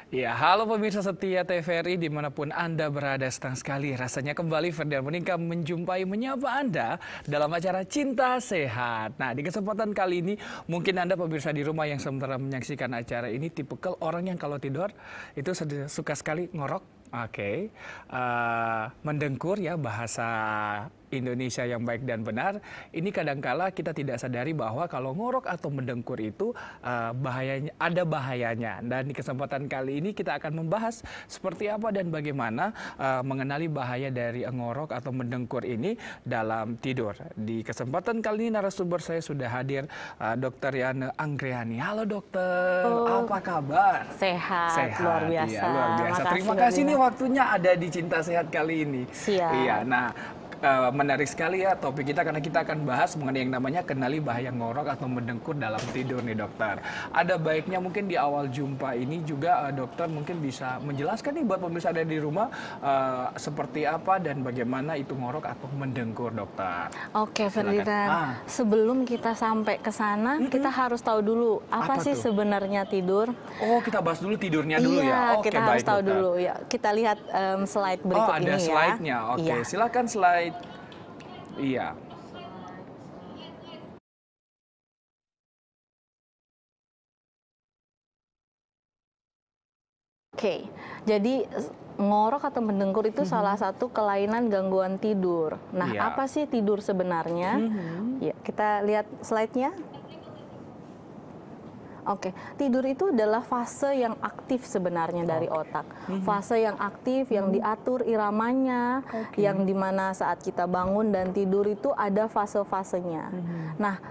Ya, halo pemirsa setia TVRI dimanapun Anda berada, senang sekali rasanya kembali Ferdian Monika menyapa Anda dalam acara Cinta Sehat. Nah, di kesempatan kali ini mungkin Anda pemirsa di rumah yang sementara menyaksikan acara ini tipikal orang yang kalau tidur itu suka sekali ngorok. Oke, mendengkur ya, bahasa Indonesia yang baik dan benar. Ini kadangkala kita tidak sadari bahwa kalau ngorok atau mendengkur itu ada bahayanya. Dan di kesempatan kali ini kita akan membahas seperti apa dan bagaimana mengenali bahaya dari ngorok atau mendengkur ini dalam tidur. Di kesempatan kali ini narasumber saya sudah hadir, Dr. Yana Anggriani. Halo dokter, apa kabar? Sehat, luar biasa. Ya, luar biasa. Terima kasih nih waktunya ada di Cinta Sehat kali ini. Siap. Iya, nah menarik sekali ya topik kita karena kita akan bahas mengenai yang namanya kenali bahaya ngorok atau mendengkur dalam tidur nih dokter. Ada baiknya mungkin di awal jumpa ini juga dokter mungkin bisa menjelaskan nih buat pemirsa ada di rumah seperti apa dan bagaimana itu ngorok atau mendengkur dokter. Oke Ferdinand, sebelum kita sampai ke sana kita harus tahu dulu apa sih sebenarnya tidur. Oh, kita bahas dulu tidurnya dulu ya. Oke, kita harus tahu dulu ya. Kita lihat slide berikut ini ya. Oh, ada slide-nya. Oke, silakan slide. Iya. Oke, jadi ngorok atau mendengkur itu salah satu kelainan gangguan tidur. Nah, apa sih tidur sebenarnya? Ya, kita lihat slide-nya. Oke, tidur itu adalah fase yang aktif sebenarnya dari otak. Fase yang aktif, yang diatur iramanya, yang dimana saat kita bangun dan tidur itu ada fase-fasenya. Nah,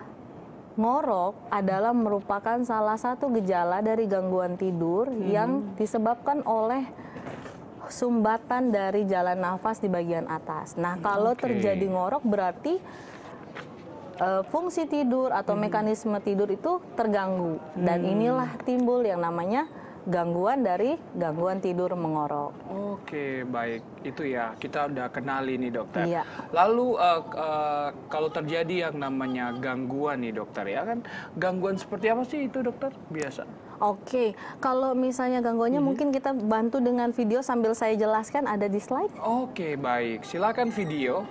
ngorok adalah merupakan salah satu gejala dari gangguan tidur yang disebabkan oleh sumbatan dari jalan nafas di bagian atas. Nah, kalau terjadi ngorok berarti fungsi tidur atau mekanisme tidur itu terganggu dan inilah timbul yang namanya gangguan dari gangguan tidur mengorok. Oke, baik. Itu ya, kita udah kenali nih dokter. Iya. Lalu kalau terjadi yang namanya gangguan nih dokter ya kan, gangguan seperti apa sih itu dokter biasa? Oke, kalau misalnya gangguannya mungkin kita bantu dengan video sambil saya jelaskan, ada di slide. Oke, baik. Silakan video.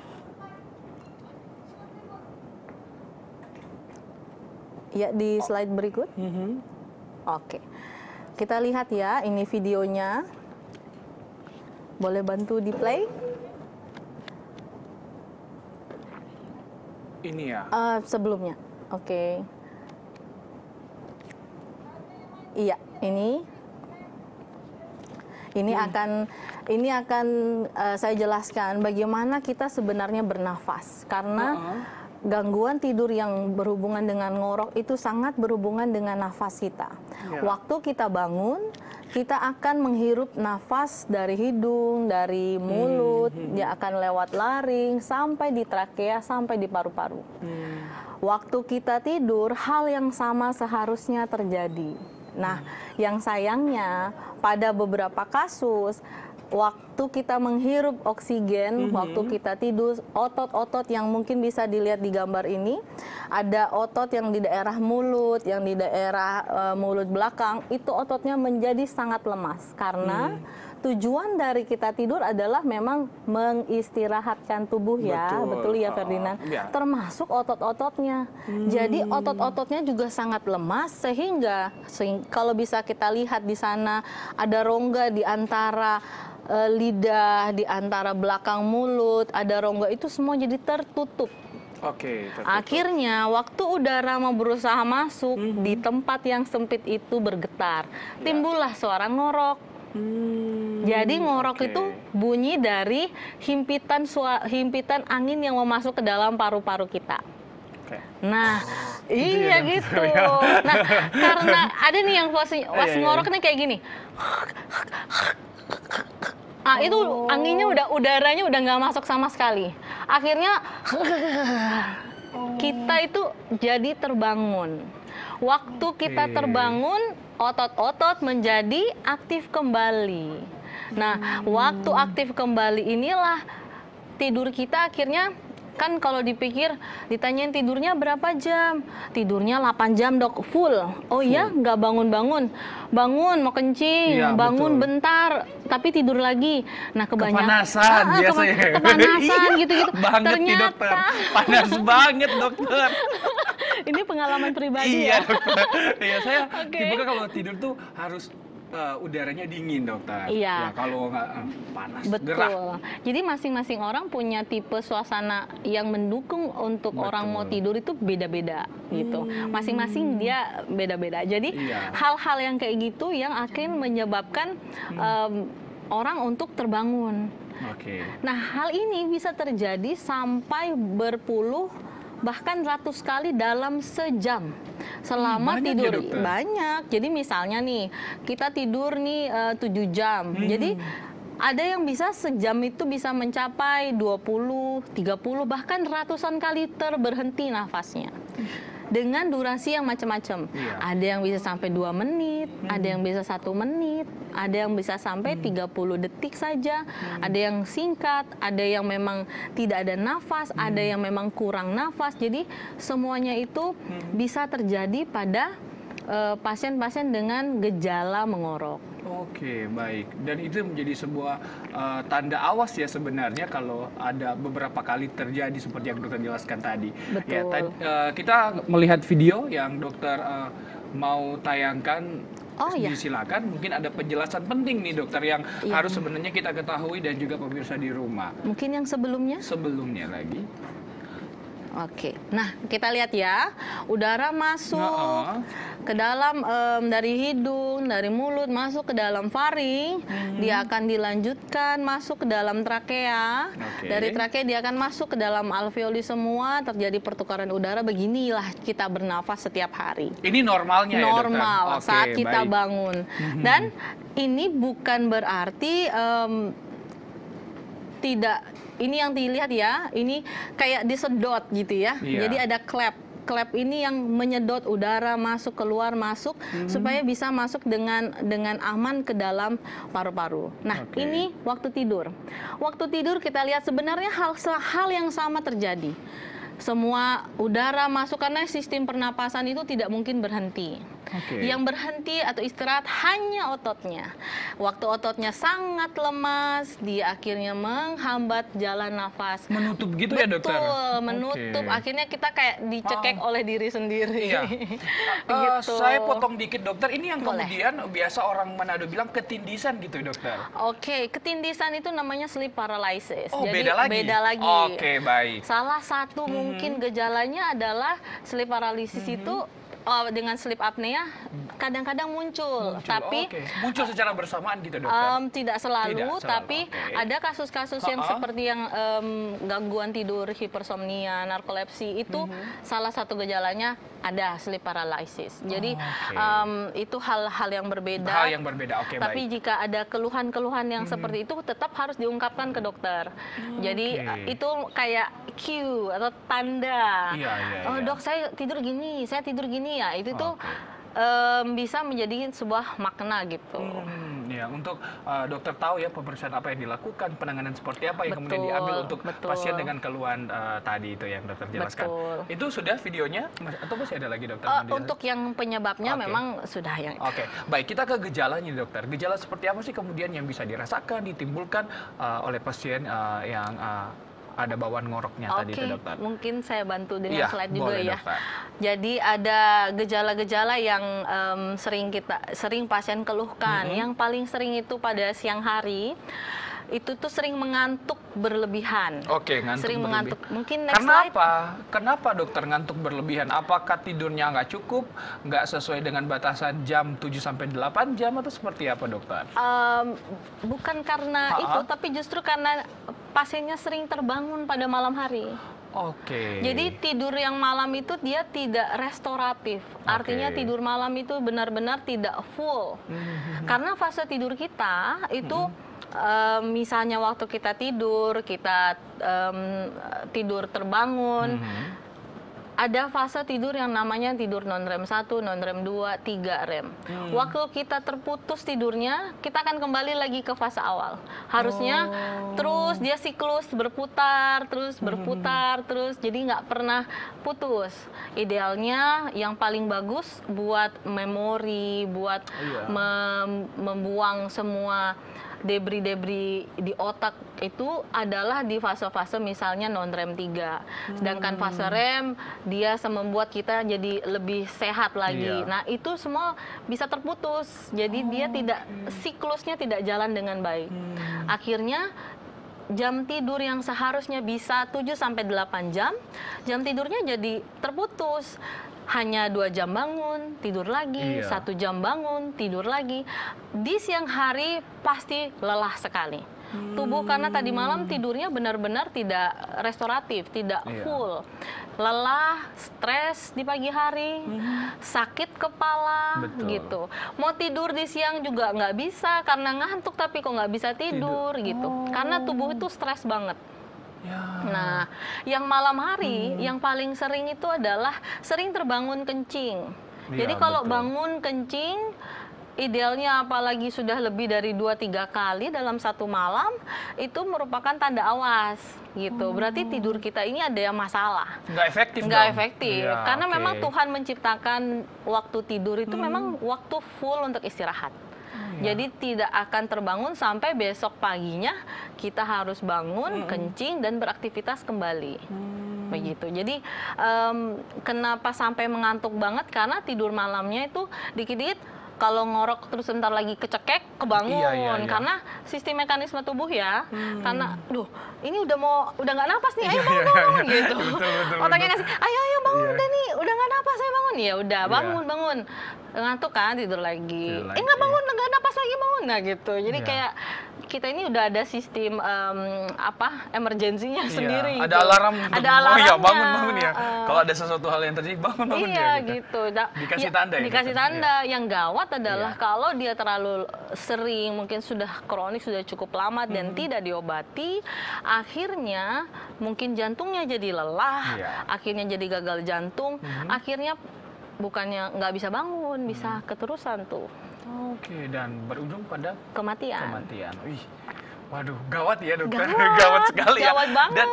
Ya, di slide berikut. Oke, kita lihat ya, ini videonya. Boleh bantu di play? Ini ya? Sebelumnya, oke. Iya, ini akan saya jelaskan bagaimana kita sebenarnya bernafas karena gangguan tidur yang berhubungan dengan ngorok itu sangat berhubungan dengan nafas kita. Waktu kita bangun, kita akan menghirup nafas dari hidung, dari mulut, dia akan lewat laring, sampai di trakea, sampai di paru-paru. Waktu kita tidur, hal yang sama seharusnya terjadi. Nah, yang sayangnya pada beberapa kasus, waktu kita menghirup oksigen, waktu kita tidur, otot-otot yang mungkin bisa dilihat di gambar ini, ada otot yang di daerah mulut, yang di daerah mulut belakang, itu ototnya menjadi sangat lemas. Karena tujuan dari kita tidur adalah memang mengistirahatkan tubuh ya, betul ya Ferdinand, termasuk otot-ototnya. Jadi otot-ototnya juga sangat lemas sehingga kalau bisa kita lihat di sana ada rongga di antara lidah, di antara belakang mulut, ada rongga itu semua jadi tertutup. Oke, tertutup. Akhirnya waktu udara mau berusaha masuk di tempat yang sempit itu bergetar, timbullah suara ngorok. Jadi ngorok itu bunyi dari himpitan angin yang mau masuk ke dalam paru-paru kita. Nah, iya gitu. Nah, karena ada nih yang pas ngorok nih kayak gini. Itu anginnya udaranya udah nggak masuk sama sekali. Akhirnya kita itu jadi terbangun. Waktu kita terbangun, otot-otot menjadi aktif kembali. Nah, waktu aktif kembali inilah tidur kita akhirnya Kan kalau dipikir, ditanyain tidurnya berapa jam? Tidurnya 8 jam dok, full. Oh iya, nggak bangun-bangun. Bangun, mau kencing, Iya, bangun betul. bentar, tapi tidur lagi. Nah kebanyakan Kepanasan biasanya. kepanasan Iya, gitu-gitu. banget nih dokter. Panas banget dokter. Ini pengalaman pribadi Iya ya. dokter. Iya saya Oke. tipe kalau tidur tuh harus udaranya dingin dokter. Iya. Ya, kalau nggak panas Betul. gerah. Jadi masing-masing orang punya tipe suasana yang mendukung untuk Betul. orang mau tidur itu beda-beda gitu. Masing-masing dia beda-beda. Jadi Iya. hal-hal yang kayak gitu yang akan menyebabkan orang untuk terbangun. Oke. Nah, hal ini bisa terjadi sampai berpuluh bahkan ratus kali dalam sejam selama Banyak ya, tidur. dokter? Banyak. Jadi misalnya nih, kita tidur nih 7 jam. Jadi ada yang bisa sejam itu bisa mencapai 20, 30 bahkan ratusan kali berhenti nafasnya. Dengan durasi yang macam-macam. Iya. Ada yang bisa sampai 2 menit, ada yang bisa 1 menit, ada yang bisa sampai 30 detik saja, ada yang singkat, ada yang memang tidak ada nafas, ada yang memang kurang nafas. Jadi semuanya itu bisa terjadi pada pasien-pasien dengan gejala mengorok. Oke, baik. Dan itu menjadi sebuah tanda awas ya sebenarnya kalau ada beberapa kali terjadi seperti yang dokter jelaskan tadi. Betul. Ya, kita melihat video yang dokter mau tayangkan. Oh, iya. Silakan, mungkin ada penjelasan penting nih dokter yang Iya. harus sebenarnya kita ketahui dan juga pemirsa di rumah. Mungkin yang sebelumnya? Sebelumnya lagi. Oke, nah kita lihat ya, udara masuk Nah, ke dalam dari hidung, dari mulut masuk ke dalam faring, dia akan dilanjutkan masuk ke dalam trakea, Oke. dari trakea dia akan masuk ke dalam alveoli semua, terjadi pertukaran udara. Beginilah kita bernafas setiap hari. Ini normalnya ya dokter? Normal Oke, saat kita baik. bangun. Dan ini bukan berarti tidak, ini yang dilihat ya, ini kayak disedot gitu ya. Iya. Jadi ada klep. Klep ini yang menyedot udara masuk keluar masuk supaya bisa masuk dengan aman ke dalam paru-paru. Nah, Oke. ini waktu tidur. Waktu tidur kita lihat sebenarnya hal yang sama terjadi. Semua udara masuk karena sistem pernapasan itu tidak mungkin berhenti. Oke. Yang berhenti atau istirahat hanya ototnya. Waktu ototnya sangat lemas, dia akhirnya menghambat jalan nafas. Menutup gitu ya dokter? Betul, menutup. Oke. Akhirnya kita kayak dicekek oleh diri sendiri. Iya. Gitu. Saya potong dikit dokter. Ini yang Boleh. kemudian biasa orang Manado bilang ketindisan gitu dokter. Oke, ketindisan itu namanya sleep paralysis. Oh, Jadi beda lagi? beda lagi. Oke, baik. Salah satu mungkin gejalanya adalah sleep paralysis itu dengan sleep apnea kadang-kadang muncul. Tapi Oke. Muncul secara bersamaan gitu dokter? tidak selalu, Tidak selalu, tapi oke. ada kasus-kasus yang seperti yang gangguan tidur, hipersomnia, narkolepsi itu salah satu gejalanya ada sleep paralysis. Jadi itu hal-hal yang berbeda. Hal yang berbeda, oke Tapi baik. jika ada keluhan-keluhan yang seperti itu tetap harus diungkapkan ke dokter. Jadi Oke. itu kayak cue atau tanda. Iya, iya, Oh iya. dok, saya tidur gini ya. Itu tuh bisa menjadi sebuah makna gitu. Ya, untuk dokter tahu ya pemeriksaan apa yang dilakukan, penanganan seperti apa yang kemudian Betul, diambil untuk betul. pasien dengan keluhan tadi itu yang dokter jelaskan. Betul. Itu sudah videonya atau masih ada lagi dokter? Mau dijelaskan? Untuk yang penyebabnya Oke. memang sudah yang Oke, baik, kita ke gejalanya dokter. Gejala seperti apa sih kemudian yang bisa dirasakan, ditimbulkan oleh pasien yang ada bawaan ngoroknya tadi itu dokter? Mungkin saya bantu dengan Iya, slide juga boleh, ya. dokter. Jadi ada gejala-gejala yang sering pasien keluhkan. Yang paling sering itu pada siang hari. Itu tuh sering mengantuk berlebihan. Oke, ngantuk Sering berlebihan. mengantuk. Mungkin next slide. Kenapa dokter ngantuk berlebihan? Apakah tidurnya nggak cukup, nggak sesuai dengan batasan jam 7-8 jam atau seperti apa dokter? Bukan karena itu, tapi justru karena pasiennya sering terbangun pada malam hari. Oke. Jadi tidur yang malam itu dia tidak restoratif. Artinya tidur malam itu benar-benar tidak full. Karena fase tidur kita itu misalnya waktu kita tidur terbangun. Ada fase tidur yang namanya tidur non-REM 1, non-REM 2, 3 REM. Waktu kita terputus tidurnya, kita akan kembali lagi ke fase awal. Harusnya terus dia siklus berputar, terus berputar, terus jadi nggak pernah putus. Idealnya yang paling bagus buat memori, buat membuang semua debris-debris di otak itu adalah di fase-fase misalnya non-REM 3. Sedangkan fase REM dia membuat kita jadi lebih sehat lagi. Nah, itu semua bisa terputus. Jadi dia tidak siklusnya tidak jalan dengan baik. Akhirnya jam tidur yang seharusnya bisa 7 sampai 8 jam, jam tidurnya jadi terputus. Hanya 2 jam bangun, tidur lagi, 1 jam bangun, tidur lagi. Di siang hari pasti lelah sekali. Tubuh karena tadi malam tidurnya benar-benar tidak restoratif, tidak full. Lelah, stres di pagi hari, sakit kepala, gitu. Mau tidur di siang juga nggak bisa karena ngantuk tapi kok nggak bisa tidur, gitu. Karena tubuh itu stres banget. Nah, yang malam hari yang paling sering itu adalah sering terbangun kencing. Jadi kalau bangun kencing, idealnya apalagi sudah lebih dari 2-3 kali dalam satu malam, itu merupakan tanda awas gitu. Berarti tidur kita ini ada yang masalah. Nggak efektif Nggak dong? efektif. Karena memang Tuhan menciptakan waktu tidur itu memang waktu full untuk istirahat. Jadi tidak akan terbangun sampai besok paginya kita harus bangun, kencing, dan beraktivitas kembali. Begitu. Jadi kenapa sampai mengantuk banget? Karena tidur malamnya itu dikit-dikit kalau ngorok terus sebentar lagi kecekek, kebangun. Karena sistem mekanisme tubuh ya. Karena, ini udah nggak napas nih, ayo bangun, gitu. Otaknya ngasih, ayo bangun udah nih, udah nggak napas, saya bangun. Ya udah, bangun. Ngantuk kan, tidur lagi. Nggak bangun, nggak napas lagi, bangun. Nah gitu. Jadi kayak kita ini udah ada sistem emergensinya sendiri. Ada alarm. Ada alarmnya. Bangun ya. Kalau ada sesuatu hal yang terjadi, bangun ya. Gitu. Gitu. Dikasih tanda ya. Dikasih tanda. Yang gawat adalah kalau dia terlalu sering, mungkin sudah kronik, sudah cukup lama dan tidak diobati, akhirnya mungkin jantungnya jadi lelah, akhirnya jadi gagal jantung, akhirnya bukannya nggak bisa bangun, bisa keterusan tuh. Oke, dan berujung pada kematian. Wih, waduh, gawat ya dokter, gawat sekali ya. Gawat banget.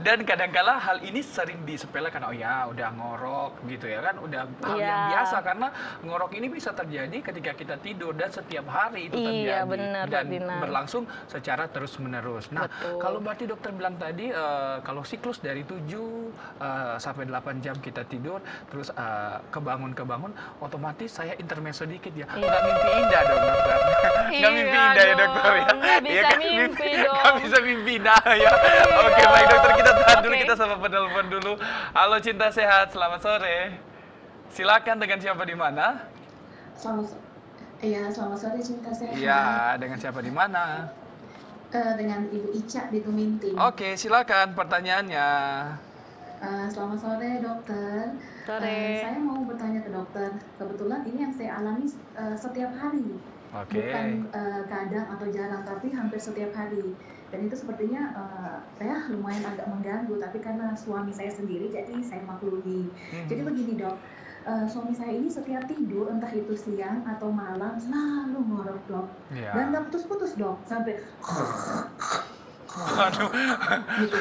Dan kadang-kala hal ini sering disepelekan. Oh ya, udah ngorok gitu ya kan, udah hal yang biasa karena ngorok ini bisa terjadi ketika kita tidur dan setiap hari itu terjadi. Iya, benar, dan berlangsung secara terus-menerus. Nah, kalau berarti dokter bilang tadi kalau siklus dari 7 sampai 8 jam kita tidur, terus kebangun, otomatis saya intermezzo dikit ya. Nggak mimpi indah dong dokter. Nggak mimpi indah ya dokter ya. Bisa mimpi dong. Nggak bisa mimpi indah ya. Oke, baik dokter, kita tahan dulu, kita sama penelpon dulu. Halo Cinta Sehat, selamat sore. Silakan, dengan siapa di mana? Selamat sore Cinta Sehat. Iya, dengan siapa di mana? Dengan Ibu Ica di Tuminting. Oke, silakan pertanyaannya. Selamat sore dokter. Sore. Saya mau bertanya ke dokter. Kebetulan ini yang saya alami setiap hari. Bukan kadang atau jarang, tapi hampir setiap hari. Dan itu sepertinya saya lumayan agak mengganggu, tapi karena suami saya sendiri, jadi saya maklumi. Jadi begini dok, suami saya ini setiap tidur, entah itu siang atau malam, selalu ngorok dok. Dan nggak putus-putus dok, sampai gitu.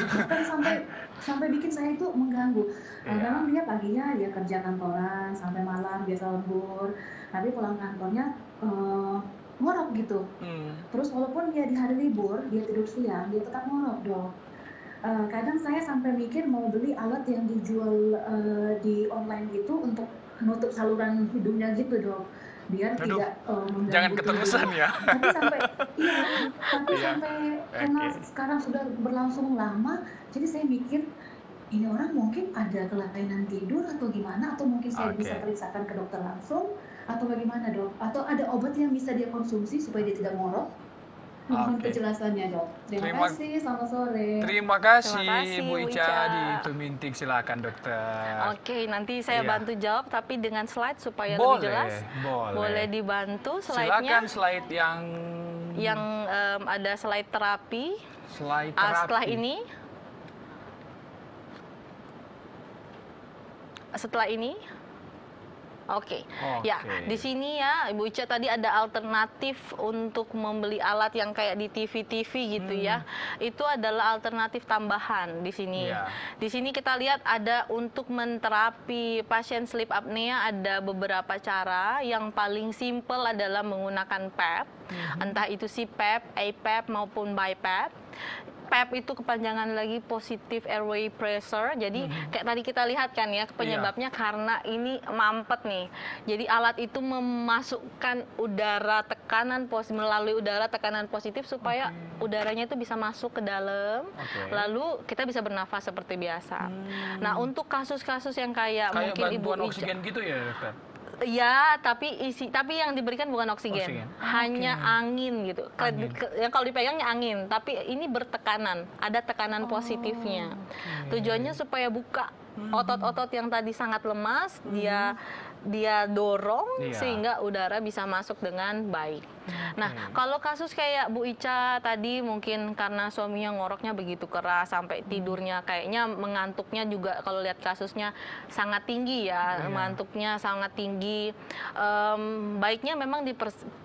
Sampai bikin saya itu mengganggu. Memang dia paginya dia kerja kantoran sampai malam, biasa lembur. Tapi pulang kantornya ngorok gitu. Terus walaupun dia di hari libur, dia tidur siang, dia tetap ngorok dok. Kadang saya sampai mikir mau beli alat yang dijual di online gitu untuk menutup saluran hidungnya gitu dok, biar tidak mengganggu. Jangan keterusan ya. Tapi sampai sampai karena sekarang sudah berlangsung lama, jadi saya mikir ini orang mungkin ada kelainan tidur atau gimana, atau mungkin saya bisa periksakan ke dokter langsung, atau bagaimana dok? Atau ada obat yang bisa dia konsumsi supaya dia tidak ngorok? Mohon penjelasannya dok. Terima kasih, selamat sore. Terima kasih Bu Ica di Tuminting, silakan dokter. Oke, nanti saya bantu jawab tapi dengan slide supaya lebih jelas. Boleh dibantu slide-nya. Silakan slide yang ada slide terapi. Slide terapi. Setelah ini setelah ini. Oke. Ya, Oke. di sini ya Ibu Ica tadi ada alternatif untuk membeli alat yang kayak di TV-TV gitu ya. Itu adalah alternatif tambahan di sini. Iya. Di sini kita lihat ada untuk menterapi pasien sleep apnea ada beberapa cara. Yang paling simple adalah menggunakan PAP. Entah itu CPAP, APAP maupun BiPAP. PAP itu kepanjangan lagi positive airway pressure. Jadi kayak tadi kita lihat kan ya penyebabnya karena ini mampet nih. Jadi alat itu memasukkan udara tekanan melalui udara tekanan positif supaya udaranya itu bisa masuk ke dalam. Lalu kita bisa bernafas seperti biasa. Nah, untuk kasus-kasus yang kayak mungkin Ibu bantuan Ica, oksigen gitu ya, dokter? ya, tapi yang diberikan bukan oksigen, hanya angin gitu. Yang kalau dipegangnya angin, tapi ini bertekanan, ada tekanan positifnya. Tujuannya supaya buka otot-otot yang tadi sangat lemas, dia dorong sehingga udara bisa masuk dengan baik. Nah, kalau kasus kayak Bu Ica tadi mungkin karena suaminya ngoroknya begitu keras sampai tidurnya kayaknya mengantuknya juga kalau lihat kasusnya sangat tinggi ya, mengantuknya sangat tinggi. Baiknya memang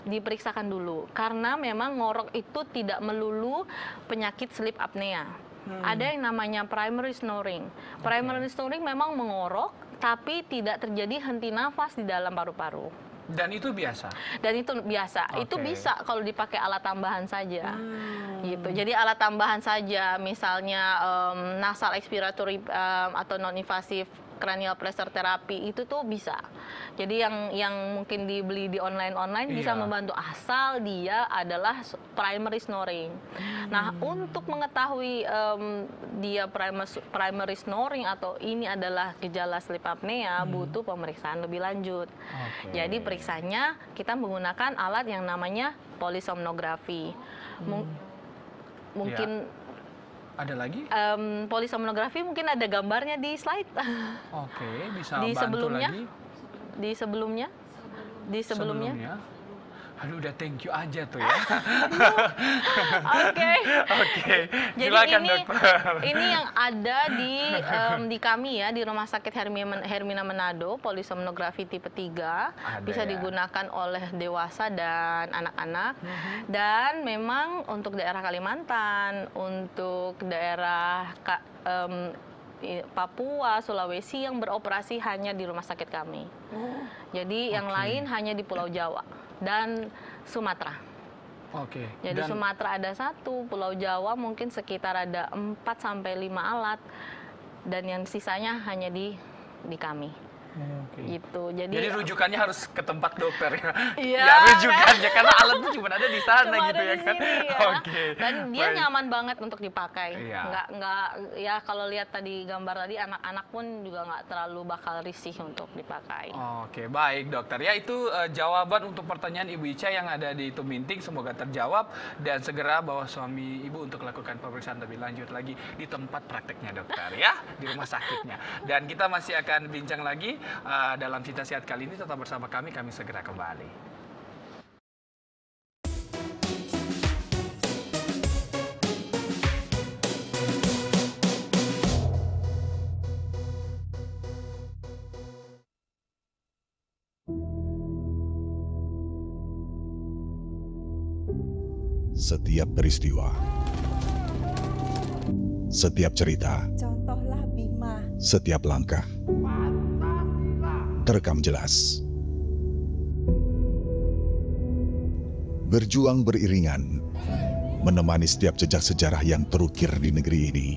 diperiksakan dulu karena memang ngorok itu tidak melulu penyakit sleep apnea. Ada yang namanya primary snoring. Primary snoring memang mengorok tapi tidak terjadi henti nafas di dalam paru-paru. Dan itu biasa? Dan itu biasa. Itu bisa kalau dipakai alat tambahan saja. Gitu. Jadi alat tambahan saja, misalnya nasal expiratory atau non-invasive cranial pressure therapy itu tuh bisa. Jadi yang mungkin dibeli di online bisa membantu asal dia adalah primary snoring. Nah, untuk mengetahui dia primary snoring atau ini adalah gejala sleep apnea butuh pemeriksaan lebih lanjut. Jadi periksanya kita menggunakan alat yang namanya polysomnografi. Mungkin ada lagi? Polysomnografi mungkin ada gambarnya di slide. Bisa di bantu sebelumnya, lagi? Di sebelumnya. Aduh, udah thank you aja tuh ya. Oke. Jadi Silakan, dokter. ini yang ada di kami ya di Rumah Sakit Hermina Manado, polysomnografi tipe 3 bisa digunakan oleh dewasa dan anak-anak. Dan memang untuk daerah Kalimantan, untuk daerah Papua, Sulawesi yang beroperasi hanya di rumah sakit kami. Jadi yang lain hanya di Pulau Jawa dan Sumatera. Jadi Sumatera ada 1, Pulau Jawa mungkin sekitar ada 4-5 alat dan yang sisanya hanya di kami. Gitu. Jadi rujukannya harus ke tempat dokter ya. Iya. Ya, rujukannya karena alatnya cuma ada di sana gitu ya kan. Dan dia nyaman banget untuk dipakai. Nggak ya kalau lihat tadi gambar tadi anak-anak pun juga nggak terlalu bakal risih untuk dipakai. Baik dokter. Ya itu jawaban untuk pertanyaan Ibu Ica yang ada di Tuminting semoga terjawab dan segera bawa suami Ibu untuk lakukan pemeriksaan lebih lanjut lagi di tempat prakteknya dokter ya, di rumah sakitnya. Dan kita masih akan bincang lagi dalam Cinta Sehat kali ini, tetap bersama kami segera kembali. Setiap peristiwa, setiap cerita, contohlah Bima, setiap langkah terekam jelas. Berjuang beriringan, menemani setiap jejak sejarah yang terukir di negeri ini.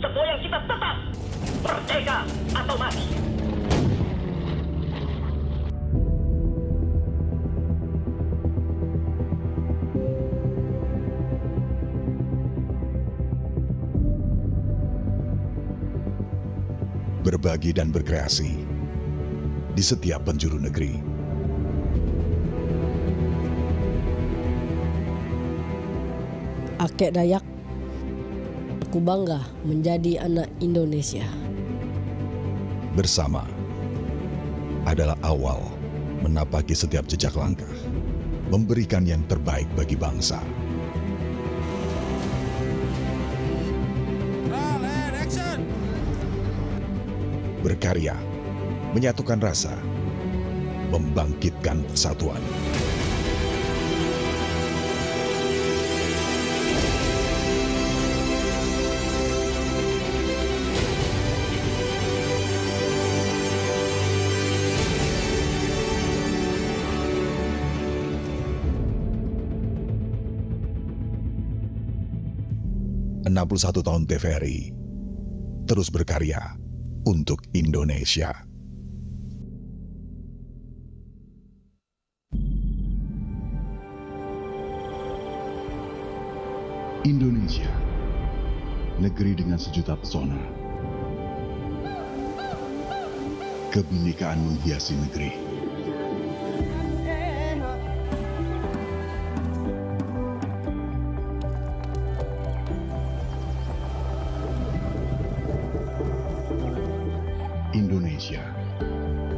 Semboyan kita tetap merdeka atau mati. Berbagi dan berkreasi di setiap penjuru negeri. Akek Dayak, aku bangga menjadi anak Indonesia. Bersama adalah awal menapaki setiap jejak langkah, memberikan yang terbaik bagi bangsa. berkarya, menyatukan rasa, membangkitkan persatuan. ...61 tahun TVRI terus berkarya untuk Indonesia. Indonesia, negeri dengan sejuta pesona. Kebinekaan menghiasi negeri. Indonesia,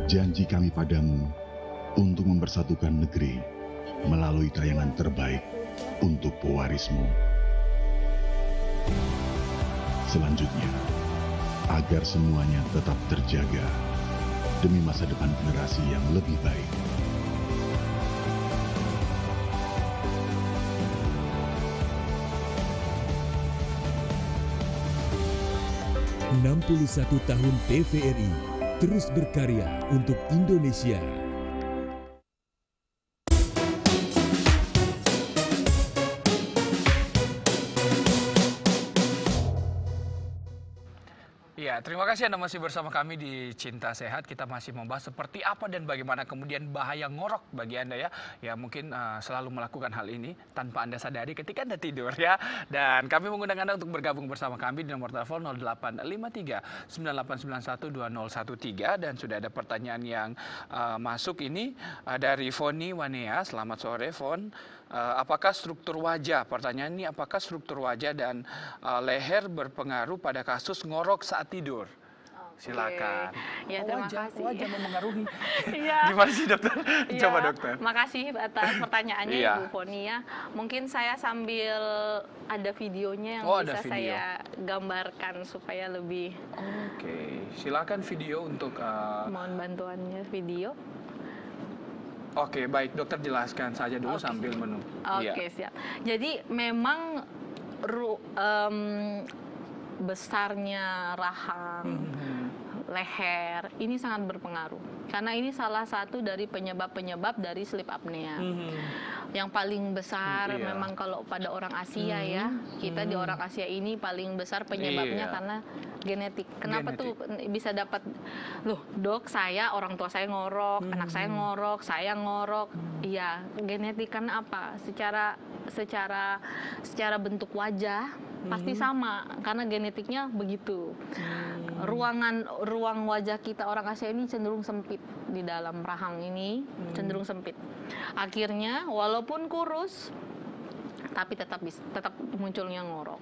janji kami padamu untuk mempersatukan negeri melalui tayangan terbaik untuk pewarismu. Selanjutnya, agar semuanya tetap terjaga demi masa depan generasi yang lebih baik. ...61 tahun TVRI terus berkarya untuk Indonesia. Ya, terima kasih Anda masih bersama kami di Cinta Sehat. Kita masih membahas seperti apa dan bagaimana kemudian bahaya ngorok bagi Anda ya. Ya mungkin selalu melakukan hal ini tanpa Anda sadari ketika Anda tidur ya. Dan kami mengundang Anda untuk bergabung bersama kami di nomor telepon 0853 9891 2013. Dan sudah ada pertanyaan yang masuk ini dari Foni Wanea. Selamat sore Fon. Apakah struktur wajah, pertanyaan ini, apakah struktur wajah dan leher berpengaruh pada kasus ngorok saat tidur? Silakan. Ya, terima kasih. Wajah memengaruhi. Iya. Gimana sih dokter? Ya, Coba dokter. Makasih atas pertanyaannya Iya. Ibu Foni ya. Mungkin saya sambil ada videonya yang ada bisa video. saya gambarkan supaya lebih. Oke, silakan video untuk. Mohon bantuannya video. Oke, baik dokter jelaskan saja dulu sambil menunggu. Oke, siap. Jadi memang besarnya rahang, leher ini sangat berpengaruh karena ini salah satu dari penyebab-penyebab dari sleep apnea. Yang paling besar memang kalau pada orang Asia ya, kita di orang Asia ini paling besar penyebabnya karena genetik. Kenapa tuh bisa dapat, loh dok saya orang tua saya ngorok, anak saya ngorok, saya ngorok. Iya, genetik karena apa? Secara bentuk wajah pasti sama karena genetiknya begitu. Ruang wajah kita orang Asia ini cenderung sempit, di dalam rahang ini cenderung sempit. Akhirnya walaupun kurus tapi tetap munculnya ngorok.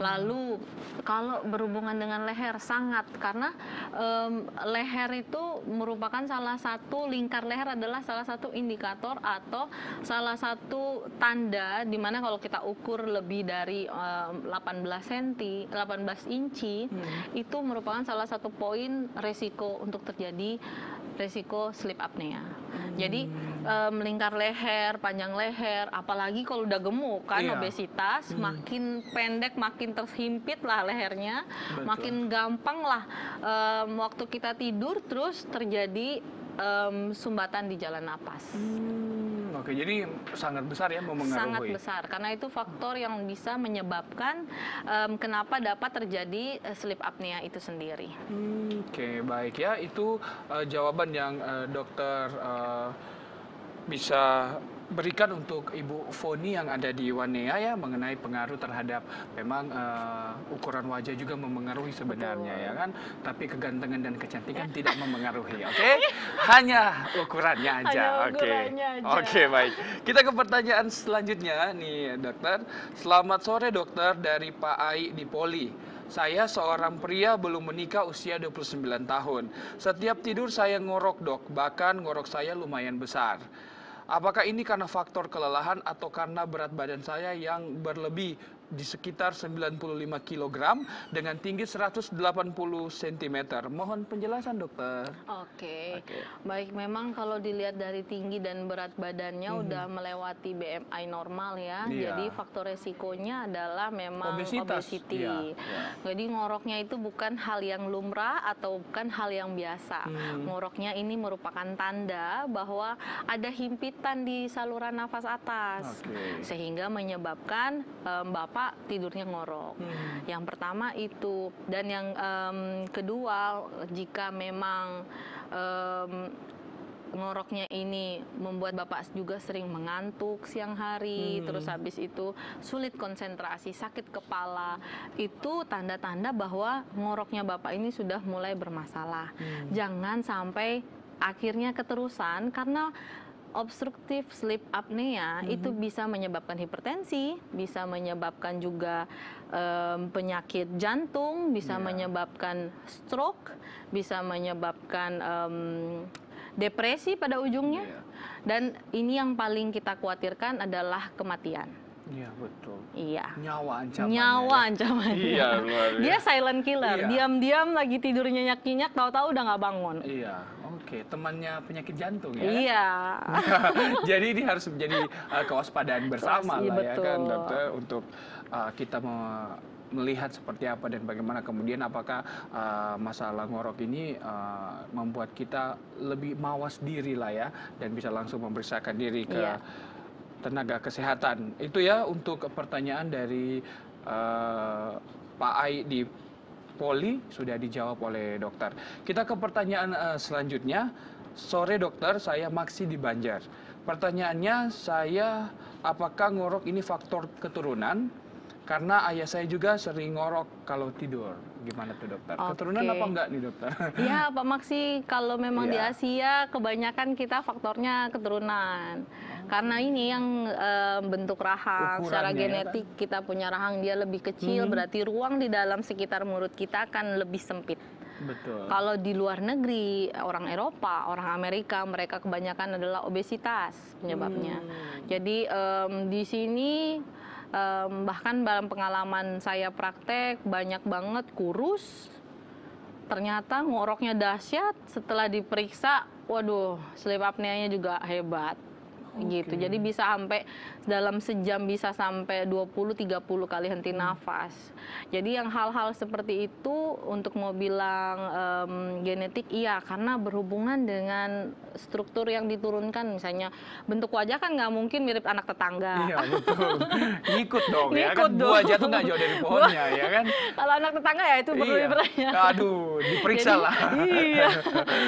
Lalu kalau berhubungan dengan leher sangat, karena leher itu merupakan salah satu, lingkar leher adalah salah satu indikator atau salah satu tanda di mana kalau kita ukur lebih dari 18 inci itu merupakan salah satu poin resiko untuk terjadi resiko sleep apnea. Jadi lingkar leher, panjang leher, apalagi kalau udah gemuk kan, obesitas, makin pendek, makin terhimpit lah lehernya, makin gampang lah waktu kita tidur terus terjadi sumbatan di jalan napas. Oke, jadi sangat besar ya memengaruhi. Sangat besar, karena itu faktor yang bisa menyebabkan kenapa dapat terjadi sleep apnea itu sendiri. Oke, baik ya, itu jawaban yang dokter bisa berikan untuk Ibu Foni yang ada di Wanea ya, mengenai pengaruh terhadap memang ukuran wajah juga memengaruhi sebenarnya. Betul. Ya kan, tapi kegantengan dan kecantikan tidak memengaruhi, oke? Hanya ukurannya aja. Oke, baik. Kita ke pertanyaan selanjutnya nih dokter. Selamat sore dokter, dari Pak Ai di Poli. Saya seorang pria belum menikah, usia 29 tahun. Setiap tidur saya ngorok dok, bahkan ngorok saya lumayan besar. Apakah ini karena faktor kelelahan atau karena berat badan saya yang berlebih di sekitar 95 kg dengan tinggi 180 cm. Mohon penjelasan dokter. Oke. Baik, memang kalau dilihat dari tinggi dan berat badannya udah melewati BMI normal ya. Iya. Jadi faktor resikonya adalah memang Obesitas. obesity. Iya. Jadi ngoroknya itu bukan hal yang lumrah atau bukan hal yang biasa. Ngoroknya ini merupakan tanda bahwa ada himpitan di saluran nafas atas. Sehingga menyebabkan Bapak tidurnya ngorok. Yang pertama itu, dan yang kedua, jika memang ngoroknya ini membuat Bapak juga sering mengantuk siang hari, terus habis itu sulit konsentrasi, sakit kepala, itu tanda-tanda bahwa ngoroknya Bapak ini sudah mulai bermasalah. Jangan sampai akhirnya keterusan, karena obstructive sleep apnea itu bisa menyebabkan hipertensi, bisa menyebabkan juga penyakit jantung, bisa menyebabkan stroke, bisa menyebabkan depresi pada ujungnya. Dan ini yang paling kita khawatirkan adalah kematian. Iya, betul. Iya. Nyawa ancamannya. Nyawa ancamannya. Iya, luar biasa. Dia silent killer. Iya. Diam-diam lagi tidur nyenyak-nyenyak, tahu-tahu udah nggak bangun. Iya, oke. Temannya penyakit jantung ya. Iya. Jadi ini harus menjadi kewaspadaan bersama lah ya kan, Betul. dokter, untuk kita melihat seperti apa dan bagaimana kemudian apakah masalah ngorok ini membuat kita lebih mawas diri lah ya, dan bisa langsung memeriksakan diri ke tenaga kesehatan. Itu ya untuk pertanyaan dari Pak Ai di Poli sudah dijawab oleh dokter. Kita ke pertanyaan selanjutnya. Sore dokter, saya Maksi di Banjar. Pertanyaannya, saya apakah ngorok ini faktor keturunan? Karena ayah saya juga sering ngorok kalau tidur. Gimana tuh dokter? Keturunan apa enggak nih dokter? Ya Pak Maksi, kalau memang di Asia kebanyakan kita faktornya keturunan. Karena ini yang bentuk rahang, secara genetik kita punya rahang dia lebih kecil, berarti ruang di dalam sekitar mulut kita akan lebih sempit. Betul. Kalau di luar negeri, orang Eropa, orang Amerika, mereka kebanyakan adalah obesitas penyebabnya. Jadi di sini bahkan dalam pengalaman saya praktek banyak banget kurus, ternyata ngoroknya dahsyat, setelah diperiksa, waduh, sleep apnea-nya juga hebat. Gitu. Jadi bisa sampai dalam sejam bisa sampai 20-30 kali henti nafas. Jadi yang hal-hal seperti itu untuk mau bilang genetik, iya, karena berhubungan dengan struktur yang diturunkan. Misalnya bentuk wajah kan nggak mungkin mirip anak tetangga. Iya, betul. Ngikut dong ya Ngikut kan, dong. buah jatuh nggak jauh dari pohonnya ya kan. Kalau anak tetangga ya itu perlu dipertanyakan. Aduh, diperiksa lah. Iya.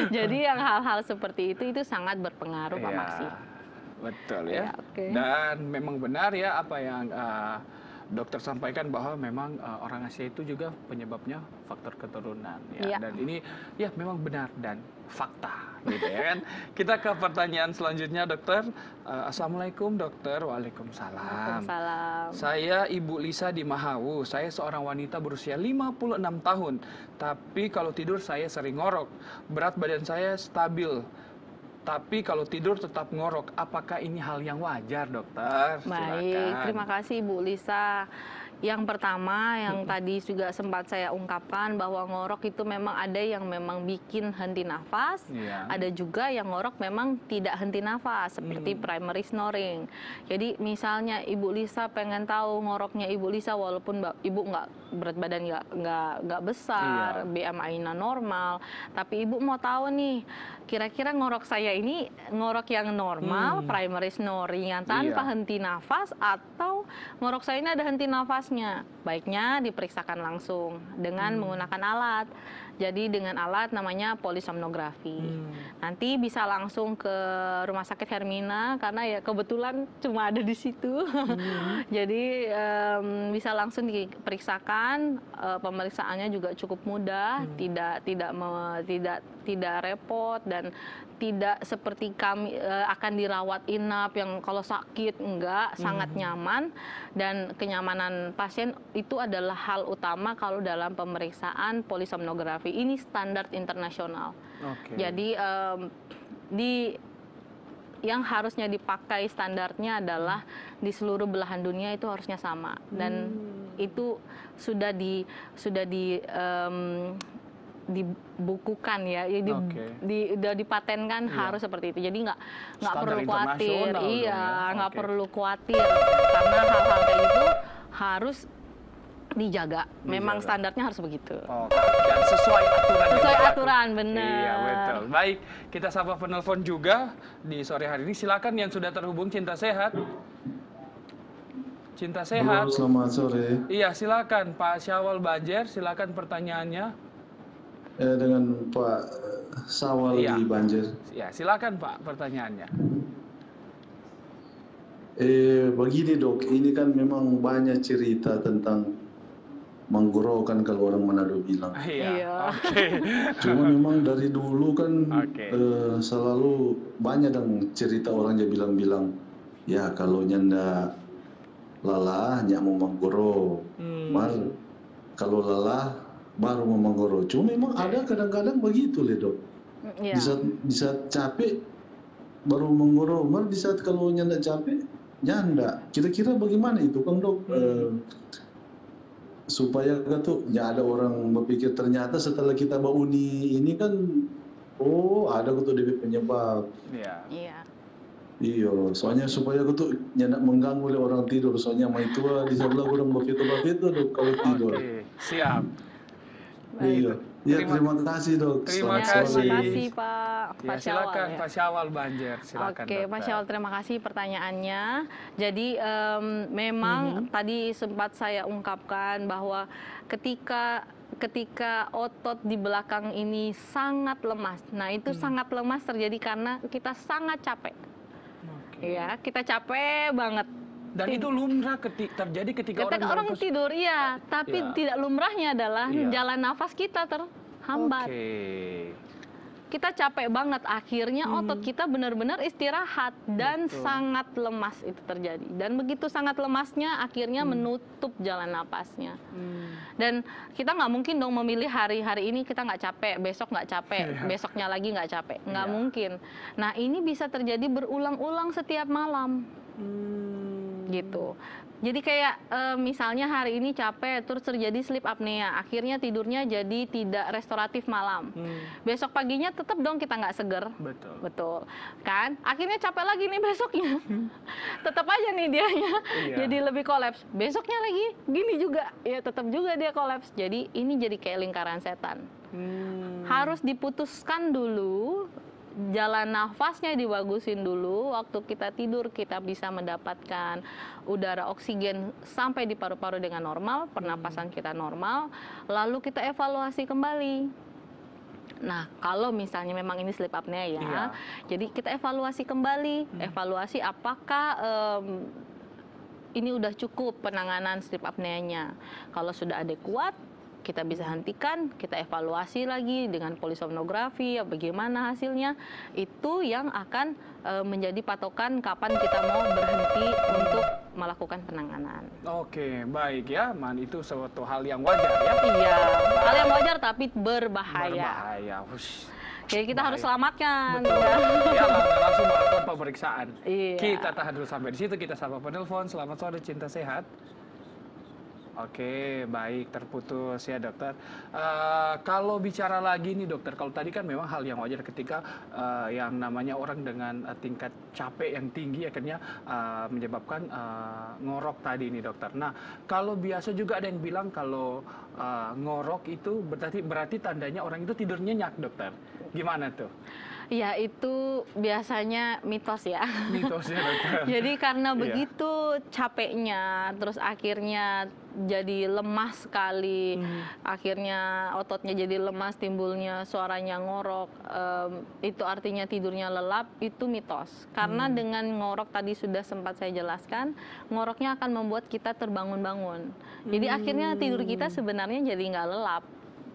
Jadi yang hal-hal seperti itu sangat berpengaruh Pak Maksi. Betul ya. Oke. Dan memang benar ya apa yang dokter sampaikan, bahwa memang orang Asia itu juga penyebabnya faktor keturunan ya. Dan ini ya memang benar dan fakta gitu ya kan. Kita ke pertanyaan selanjutnya dokter. Assalamualaikum dokter. Waalaikumsalam. Saya Ibu Lisa di Mahawu. Saya seorang wanita berusia 56 tahun. Tapi kalau tidur saya sering ngorok. Berat badan saya stabil. Tapi kalau tidur tetap ngorok, apakah ini hal yang wajar, dokter? Baik, terima kasih Ibu Lisa. Yang pertama, yang tadi juga sempat saya ungkapkan, bahwa ngorok itu memang ada yang memang bikin henti nafas, ada juga yang ngorok memang tidak henti nafas, seperti primary snoring. Jadi misalnya Ibu Lisa pengen tahu ngoroknya Ibu Lisa, walaupun Ibu nggak berat badan nggak besar, BMI-nya normal, tapi Ibu mau tahu nih, kira-kira ngorok saya ini ngorok yang normal, primary snoring yang tanpa henti nafas, atau ngorok saya ini ada henti nafasnya. Baiknya diperiksakan langsung dengan menggunakan alat. Jadi dengan alat namanya polisomnografi. Nanti bisa langsung ke Rumah Sakit Hermina, karena ya kebetulan cuma ada di situ. Jadi bisa langsung diperiksakan. Pemeriksaannya juga cukup mudah, tidak repot, dan tidak seperti kami akan dirawat inap yang kalau sakit, enggak, sangat nyaman. Dan kenyamanan pasien itu adalah hal utama kalau dalam pemeriksaan polisomnografi. Ini standar internasional. Jadi yang harusnya dipakai standarnya adalah di seluruh belahan dunia itu harusnya sama. Dan itu sudah dibukukan ya, udah dipatenkan harus seperti itu. Jadi nggak perlu khawatir, nggak perlu khawatir karena hal-hal kayak gitu harus dijaga. Memang standarnya harus begitu. Dan sesuai aturan. Sesuai aturan, benar. Iya, betul. Baik, kita sapa penelpon juga di sore hari ini. Silakan yang sudah terhubung Cinta Sehat. Cinta Sehat. Halo, selamat sore. Iya, silakan Pak Syawal Banjer, silakan pertanyaannya. Dengan Pak Syawal di Banjer. Ya, silakan Pak pertanyaannya. Begini dok, ini kan memang banyak cerita tentang menggorokan kalau orang Manado bilang. Iya. Cuma memang dari dulu kan selalu banyak dong cerita orang yang bilang-bilang, ya kalau nyanda lelah nyak mau menggoro, kalau lelah baru mau menggoro. Cuma memang ada kadang-kadang begitu le dok. Di saat capek baru menggoro, malah di saat kalau nyanda capek nyanda. Kira-kira bagaimana itu kan dok? Supaya tuh ya ada orang berpikir ternyata setelah kita bauni ini kan ada tuh DP penyebab. Iya, soalnya supaya tuh nyandak mengganggu oleh orang tidur. Soalnya sama itu di sebelah orang begitu dok kalau tidur. Siap. Iya. Ya, terima kasih dok. Terima kasih Pak ya, Syawal. silakan Pak Syawal Banjer, silakan. Oke, Pak Syawal, terima kasih pertanyaannya. Jadi memang tadi sempat saya ungkapkan bahwa ketika otot di belakang ini sangat lemas. Nah, itu sangat lemas terjadi karena kita sangat capek. Ya, kita capek banget. Dan itu lumrah terjadi ketika orang tidur, iya. Tapi tidak lumrahnya adalah jalan nafas kita terhambat. Kita capek banget, akhirnya otot kita benar-benar istirahat dan sangat lemas itu terjadi. Dan begitu sangat lemasnya, akhirnya menutup jalan napasnya. Dan kita nggak mungkin dong memilih hari ini kita nggak capek, besok nggak capek, besoknya lagi nggak capek, nggak mungkin. Nah, ini bisa terjadi berulang-ulang setiap malam. Gitu. Jadi kayak misalnya hari ini capek terus terjadi sleep apnea, akhirnya tidurnya jadi tidak restoratif malam. Besok paginya tetap dong kita nggak seger. Betul. Kan? Akhirnya capek lagi nih besoknya. Tetap aja nih dianya jadi lebih kolaps. Besoknya lagi gini juga, ya tetap juga dia kolaps. Jadi ini jadi kayak lingkaran setan. Harus diputuskan dulu. Jalan nafasnya dibagusin dulu, waktu kita tidur kita bisa mendapatkan udara oksigen sampai di paru-paru dengan normal, pernapasan kita normal, lalu kita evaluasi kembali. Nah, kalau misalnya memang ini sleep apnea ya, jadi kita evaluasi kembali, evaluasi apakah ini udah cukup penanganan sleep apneanya. Kalau sudah adekuat, kita bisa hentikan, kita evaluasi lagi dengan polisomnografi, ya bagaimana hasilnya. Itu yang akan menjadi patokan kapan kita mau berhenti untuk melakukan penanganan. Oke, baik ya, itu suatu hal yang wajar ya. Iya, hal yang wajar tapi berbahaya. Jadi kita harus selamatkan. Ya, langsung melakukan pemeriksaan. Iya. Kita tahan dulu sampai di situ, kita sapa penelpon. Selamat sore Cinta Sehat. Oke, baik, terputus ya dokter. Kalau bicara lagi nih dokter, kalau tadi kan memang hal yang wajar ketika yang namanya orang dengan tingkat capek yang tinggi akhirnya menyebabkan ngorok tadi nih dokter. Nah, kalau biasa juga ada yang bilang kalau ngorok itu berarti tandanya orang itu tidur nyenyak dokter. Gimana tuh? Ya, itu biasanya mitos ya. Mitosnya dokter. Jadi karena begitu capeknya, terus akhirnya jadi lemas sekali, akhirnya ototnya jadi lemas, timbulnya suaranya ngorok, itu artinya tidurnya lelap, itu mitos. Karena dengan ngorok tadi sudah sempat saya jelaskan, ngoroknya akan membuat kita terbangun-bangun. Jadi akhirnya tidur kita sebenarnya jadi nggak lelap.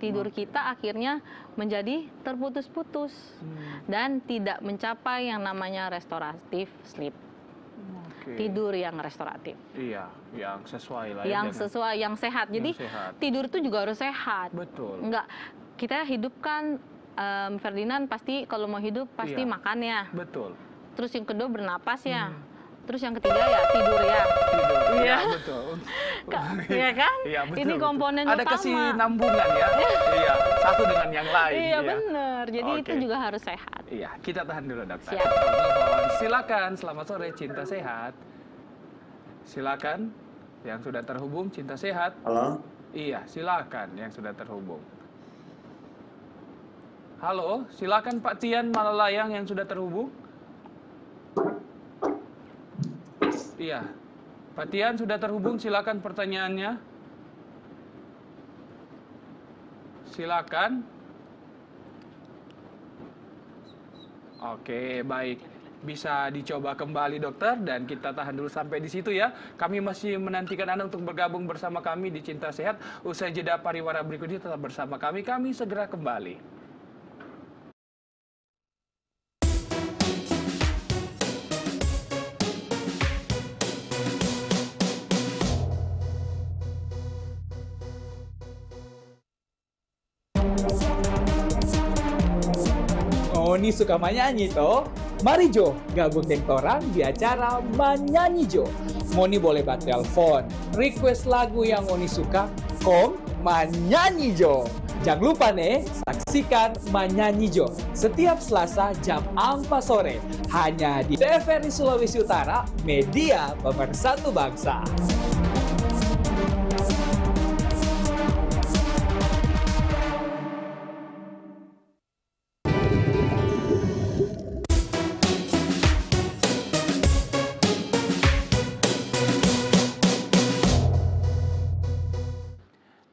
Tidur kita akhirnya menjadi terputus-putus dan tidak mencapai yang namanya restoratif sleep. Tidur yang restoratif. Iya, yang sesuai lah. Yang sesuai, yang sehat. Jadi tidur itu juga harus sehat. Betul. Enggak, kita hidup kan, Ferdinand pasti kalau mau hidup pasti makan ya. Betul. Terus yang kedua bernapas ya. Terus yang ketiga ya tidur ya. Tidur. Iya. Ya, betul. Iya kan? Iya, betul. Ini komponen Ada utama. kesinambungan ya. Iya, satu dengan yang lain. Iya, benar. Jadi Oke. itu juga harus sehat. Iya, kita tahan dulu dokter. Siap. Silakan, selamat sore Cinta Sehat. Silakan yang sudah terhubung Cinta Sehat. Halo? Iya, silakan yang sudah terhubung. Halo, silakan Pak Tian Malalayang yang sudah terhubung. Iya, Pak Tian sudah terhubung, silakan pertanyaannya. Silakan. Oke, baik. Bisa dicoba kembali dokter dan kita tahan dulu sampai di situ ya. Kami masih menantikan Anda untuk bergabung bersama kami di Cinta Sehat. Usai jeda pariwara berikut ini tetap bersama kami segera kembali. Oni suka menyanyi toh? Mari Jo, gabung dengan orang di acara Menyanyi Jo. Moni boleh buat telepon, request lagu yang Oni suka, Menyanyi Jo. Jangan lupa nih, saksikan Menyanyi Jo setiap Selasa jam 4 sore. Hanya di TVRI Sulawesi Utara, media pemersatu bangsa.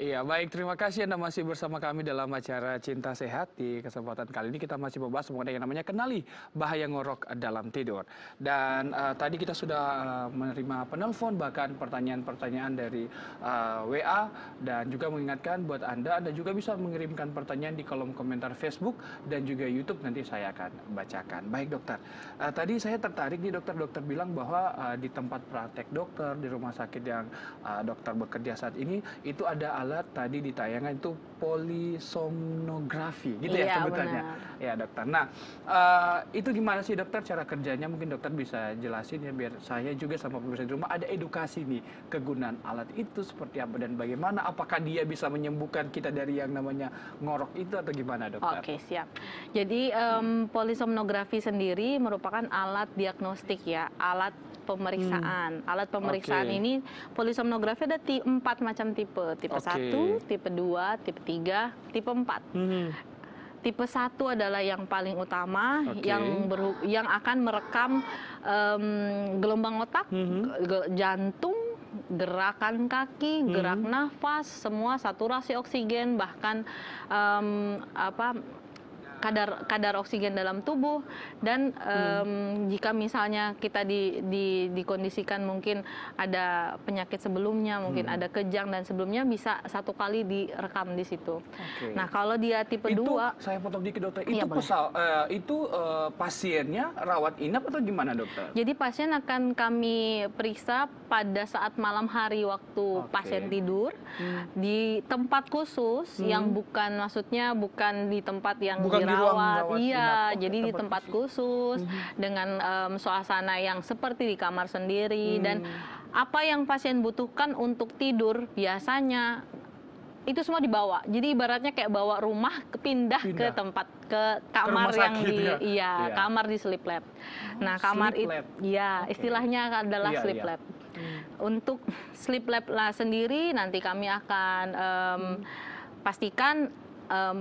Iya, baik. Terima kasih Anda masih bersama kami dalam acara Cinta Sehat. Di kesempatan kali ini kita masih membahas mengenai yang namanya kenali bahaya ngorok dalam tidur. Dan tadi kita sudah menerima penelpon, bahkan pertanyaan-pertanyaan dari WA. Dan juga mengingatkan buat Anda juga bisa mengirimkan pertanyaan di kolom komentar Facebook dan juga YouTube. Nanti saya akan bacakan. Baik dokter, tadi saya tertarik nih dokter bilang bahwa di tempat praktek dokter, di rumah sakit yang dokter bekerja saat ini, itu ada alat tadi di tayangan itu polisomnografi, gitu ya sebutannya. Ya dokter. Nah, itu gimana sih dokter cara kerjanya? Mungkin dokter bisa jelasin ya biar saya juga sama pemirsa di rumah ada edukasi nih kegunaan alat itu seperti apa dan bagaimana. Apakah dia bisa menyembuhkan kita dari yang namanya ngorok itu atau gimana dokter? Oke, siap. Jadi polisomnografi sendiri merupakan alat diagnostik ya, alat pemeriksaan. Alat pemeriksaan ini polisomnografi ada 4 macam tipe. Tipe 1, tipe 2, tipe 3, tipe 4. Tipe 1 adalah yang paling utama, yang akan merekam gelombang otak, jantung, gerakan kaki, gerak nafas, semua saturasi oksigen, bahkan kadar oksigen dalam tubuh. Dan jika misalnya kita dikondisikan mungkin ada penyakit sebelumnya, mungkin ada kejang dan sebelumnya, bisa 1 kali direkam di situ. Nah, kalau dia tipe 2, saya potong dikit dokter, iya, itu pasiennya rawat inap atau gimana dokter? Jadi pasien akan kami periksa pada saat malam hari waktu pasien tidur di tempat khusus yang maksudnya bukan di tempat yang dirawat. Iya, jadi di tempat khusus dengan suasana yang seperti di kamar sendiri. Dan apa yang pasien butuhkan untuk tidur biasanya itu semua dibawa. Jadi ibaratnya kayak bawa rumah pindah ke tempat, ke kamar yang kamar di sleep lab. Nah, kamar itu istilahnya adalah sleep lab. Untuk sleep lab sendiri nanti kami akan pastikan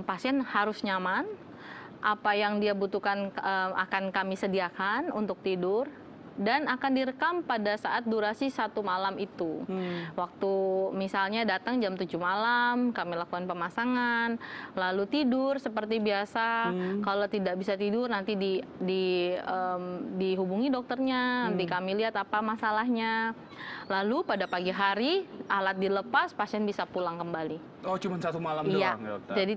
pasien harus nyaman. Apa yang dia butuhkan akan kami sediakan untuk tidur, dan akan direkam pada saat durasi 1 malam itu. Waktu misalnya datang jam 7 malam, kami lakukan pemasangan, lalu tidur seperti biasa. Kalau tidak bisa tidur, nanti dihubungi dokternya, nanti kami lihat apa masalahnya. Lalu pada pagi hari alat dilepas, pasien bisa pulang kembali. Oh, cuma 1 malam doang dokter? Jadi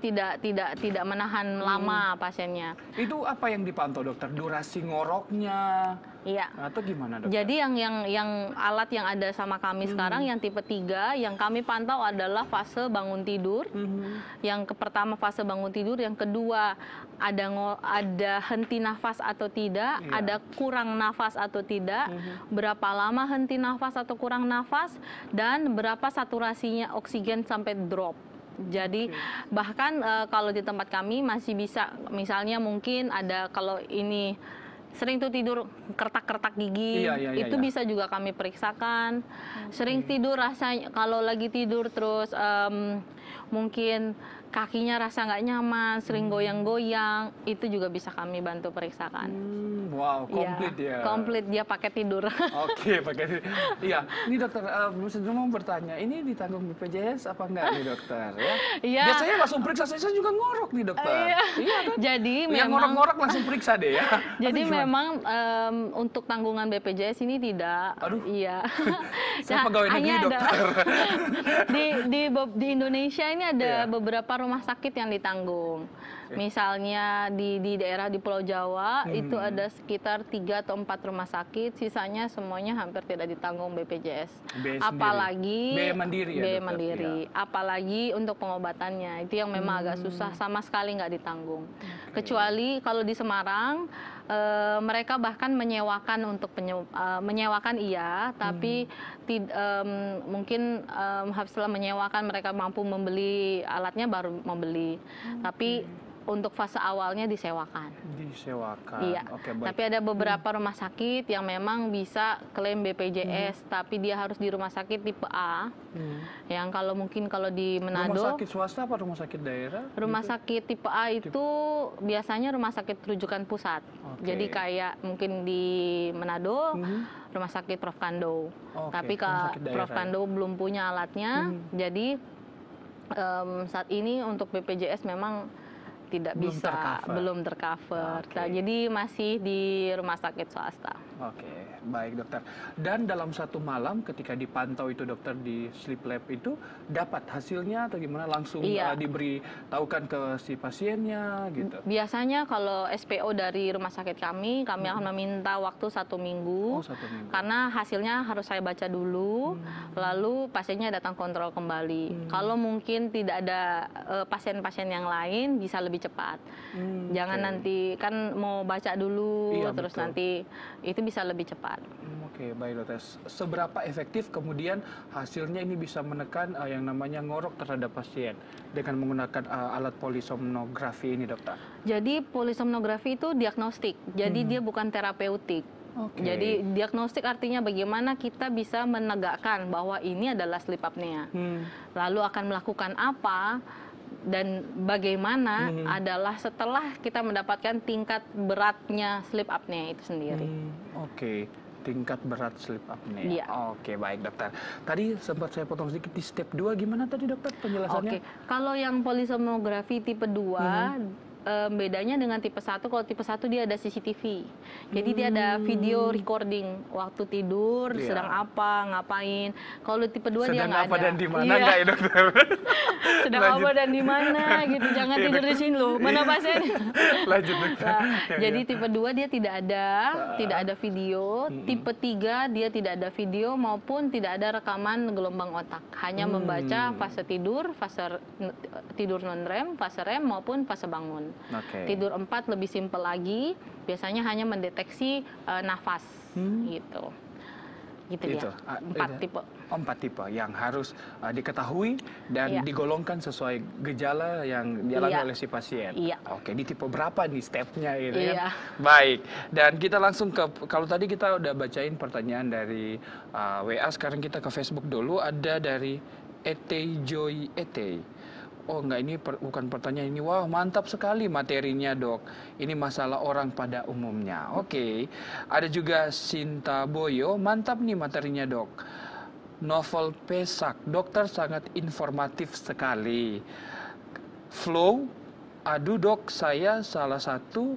tidak menahan lama pasiennya. Itu apa yang dipantau dokter? Durasi ngoroknya? Iya. Atau gimana, dokter? Jadi yang alat yang ada sama kami sekarang yang tipe 3 yang kami pantau adalah fase bangun tidur. Yang pertama fase bangun tidur, yang kedua ada henti nafas atau tidak, ada kurang nafas atau tidak, berapa lama henti nafas atau kurang nafas, dan berapa saturasinya oksigen sampai drop. Jadi bahkan kalau di tempat kami masih bisa, misalnya mungkin ada, kalau ini sering tuh tidur kertak-kertak gigi, itu bisa juga kami periksakan. Sering tidur rasanya, kalau lagi tidur terus mungkin kakinya rasa nggak nyaman, sering goyang-goyang, itu juga bisa kami bantu periksakan. Wow, komplit ya. Komplit, dia pakai tidur. Oke, pakai tidur. Iya, ini dokter, mau bertanya, ini ditanggung BPJS apa enggak nih dokter? Ya? Iya. Biasanya langsung periksa, saya juga ngorok nih dokter. Iya kan? Jadi yang memang ngorok-ngorok langsung periksa deh ya. Jadi memang untuk tanggungan BPJS ini tidak. Aduh. Iya. Saya pegawai negeri dokter. Di Indonesia ini ada beberapa rumah sakit yang ditanggung. Misalnya di daerah di Pulau Jawa itu ada sekitar 3 atau 4 rumah sakit, sisanya semuanya hampir tidak ditanggung BPJS. Apalagi biaya mandiri ya, biaya mandiri. Apalagi untuk pengobatannya, itu yang memang agak susah, sama sekali nggak ditanggung. Kecuali kalau di Semarang mereka bahkan menyewakan untuk menyewakan tapi mungkin setelah menyewakan mereka mampu membeli alatnya baru membeli. Tapi untuk fase awalnya disewakan. Iya. Oke, baik. Tapi ada beberapa rumah sakit yang memang bisa klaim BPJS, tapi dia harus di rumah sakit tipe A. Yang kalau mungkin kalau di Manado. Rumah sakit swasta apa rumah sakit daerah? Rumah sakit tipe A itu biasanya rumah sakit rujukan pusat. Jadi kayak mungkin di Manado, rumah sakit Prof. Kando. Tapi kalau Prof. Kando belum punya alatnya, jadi saat ini untuk BPJS memang tidak belum tercover. Nah, jadi masih di rumah sakit swasta. Oke, baik dokter. Dan dalam satu malam ketika dipantau itu dokter di sleep lab itu dapat hasilnya atau gimana, langsung diberi tahukan ke si pasiennya gitu? Biasanya kalau SPO dari rumah sakit kami akan meminta waktu 1 minggu. 1 minggu. Karena hasilnya harus saya baca dulu, lalu pasiennya datang kontrol kembali. Kalau mungkin tidak ada pasien-pasien yang lain, bisa lebih cepat. Jangan nanti kan mau baca dulu, terus nanti itu bisa lebih cepat. Oke, baik dokter. Seberapa efektif kemudian hasilnya ini bisa menekan yang namanya ngorok terhadap pasien dengan menggunakan alat polisomnografi ini, dokter? Jadi polisomnografi itu diagnostik, jadi dia bukan terapeutik. Jadi diagnostik artinya bagaimana kita bisa menegakkan bahwa ini adalah sleep apnea. Lalu akan melakukan apa dan bagaimana adalah setelah kita mendapatkan tingkat beratnya sleep apnea itu sendiri. Tingkat berat sleep apnea. Iya. Oke, baik dokter. Tadi sempat saya potong sedikit di step 2, gimana tadi dokter penjelasannya? Kalau yang polisomnografi tipe 2 bedanya dengan tipe 1, kalau tipe 1 dia ada CCTV. Jadi dia ada video recording waktu tidur, sedang apa, ngapain. Kalau tipe 2 dia nggak ada. Sedang apa dan di mana nggak ya dokter? Sedang apa dan di mana gitu. Jangan tidur di sini loh. Mana pasiennya? Lanjut dokter. Jadi tipe 2 dia tidak ada video. Tipe 3 dia tidak ada video maupun tidak ada rekaman gelombang otak. Hanya membaca fase tidur, fase tidur non-REM, fase REM maupun fase bangun. Tidur 4 lebih simpel lagi, biasanya hanya mendeteksi nafas gitu. Gitu ya. 4 tipe. 4 tipe yang harus diketahui dan digolongkan sesuai gejala yang dialami oleh si pasien. Oke, di tipe berapa nih stepnya gitu ya? Baik. Dan kita langsung ke, kalau tadi kita udah bacain pertanyaan dari WA, sekarang kita ke Facebook dulu. Ada dari Joy Ete. Oh enggak, ini bukan pertanyaan ini. Wah, mantap sekali materinya dok. Ini masalah orang pada umumnya. Oke. Ada juga Sinta Boyo. Mantap nih materinya dok. Novel Pesak. Dokter sangat informatif sekali. Flow. Aduh dok, saya salah satu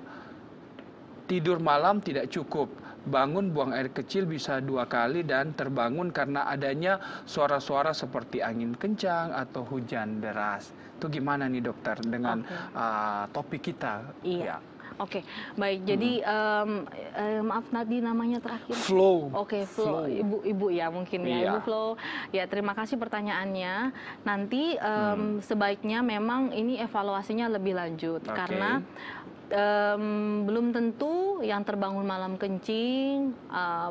tidur malam tidak cukup. Bangun buang air kecil bisa 2 kali dan terbangun karena adanya suara-suara seperti angin kencang atau hujan deras. Itu gimana nih dokter dengan topik kita? Iya. Oke, baik. Jadi maaf tadi namanya terakhir. Flow. Oke, Flow. Ibu ya mungkin ya. Iya. Ibu Flow. Ya, terima kasih pertanyaannya. Nanti sebaiknya memang ini evaluasinya lebih lanjut karena belum tentu yang terbangun malam kencing,